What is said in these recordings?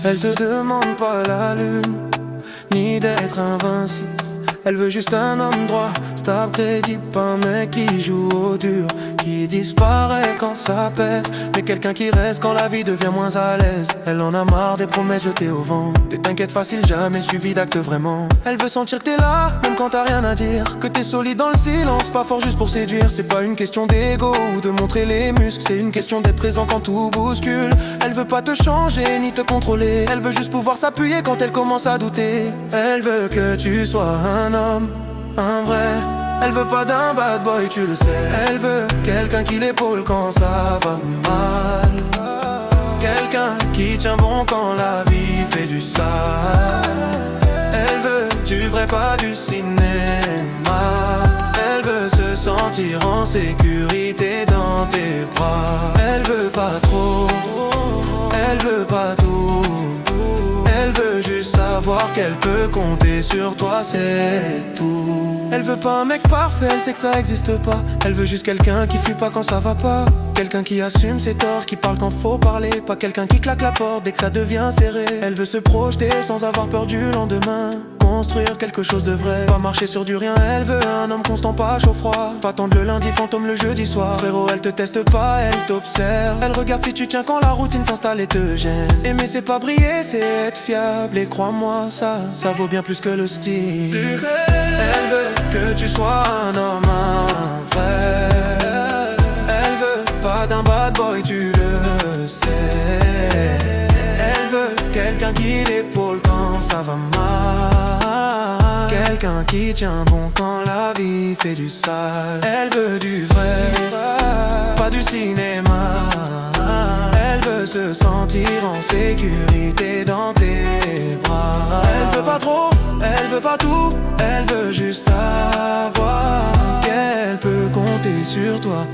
Elle te demande pas la lune, ni d'être invincible. Elle veut juste un homme droit, stable, crédible, pas un mec qui joue au dur, qui disparaît quand ça pèse, mais quelqu'un qui reste quand la vie devient moins à l'aise. Elle en a marre des promesses jetées au vent, des t'inquiètes faciles jamais suivies d'actes vraiment. Elle veut sentir que t'es là, même quand t'as rien à dire, que t'es solide dans le silence, pas fort juste pour séduire. C'est pas une question d'ego ou de montrer les muscles, c'est une question d'être présent quand tout bouscule. Elle veut pas te changer ni te contrôler, elle veut juste pouvoir s'appuyer quand elle commence à douter. Elle veut que tu sois un homme, un vrai. Elle veut pas d'un bad boy, tu le sais. Elle veut quelqu'un qui l'épaule quand ça va mal, quelqu'un qui tient bon quand la vie fait du sale. Elle veut du vrai, pas du cinéma. Elle veut se sentir en sécurité dans tes bras. Elle veut pas trop, elle veut pas tout. Elle veut juste savoir qu'elle peut compter sur toi, c'est tout. Elle veut pas un mec parfait, elle sait que ça existe pas. Elle veut juste quelqu'un qui fuit pas quand ça va pas, quelqu'un qui assume ses torts, qui parle quand faut parler, pas quelqu'un qui claque la porte dès que ça devient serré. Elle veut se projeter sans avoir peur du lendemain, construire quelque chose de vrai, pas marcher sur du rien. Elle veut un homme constant, pas chaud-froid, pas tendre le lundi, fantôme le jeudi soir. Frérot, elle te teste pas, elle t'observe. Elle regarde si tu tiens quand la routine s'installe et te gêne. Aimer c'est pas briller, c'est être fiable. Et crois-moi, ça vaut bien plus que le style. Elle veut que tu sois un homme, un vrai. Elle veut pas d'un bad boy, tu le sais. Elle veut quelqu'un qui l'épaule quand ça va mal, quelqu'un qui tient bon quand la vie fait du sale. Elle veut du vrai, pas du cinéma. Elle veut se sentir en sécurité dans tes bras. Elle veut pas trop, elle veut pas tout. Elle veut juste savoir qu'elle peut compter sur toi,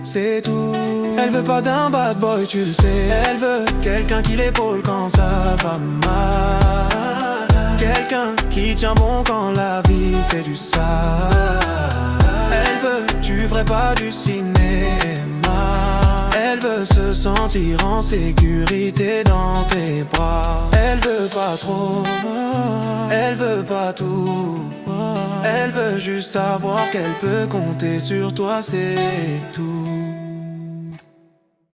c'est tout. Elle veut pas d'un bad boy, tu le sais. Elle veut quelqu'un qui l'épaule quand ça va mal, quelqu'un qui tient bon quand la vie fait du sale. Elle veut du vrai, pas du cinéma. Elle veut se sentir en sécurité dans tes bras. Elle veut pas trop, elle veut pas tout. Elle veut juste savoir qu'elle peut compter sur toi, c'est tout.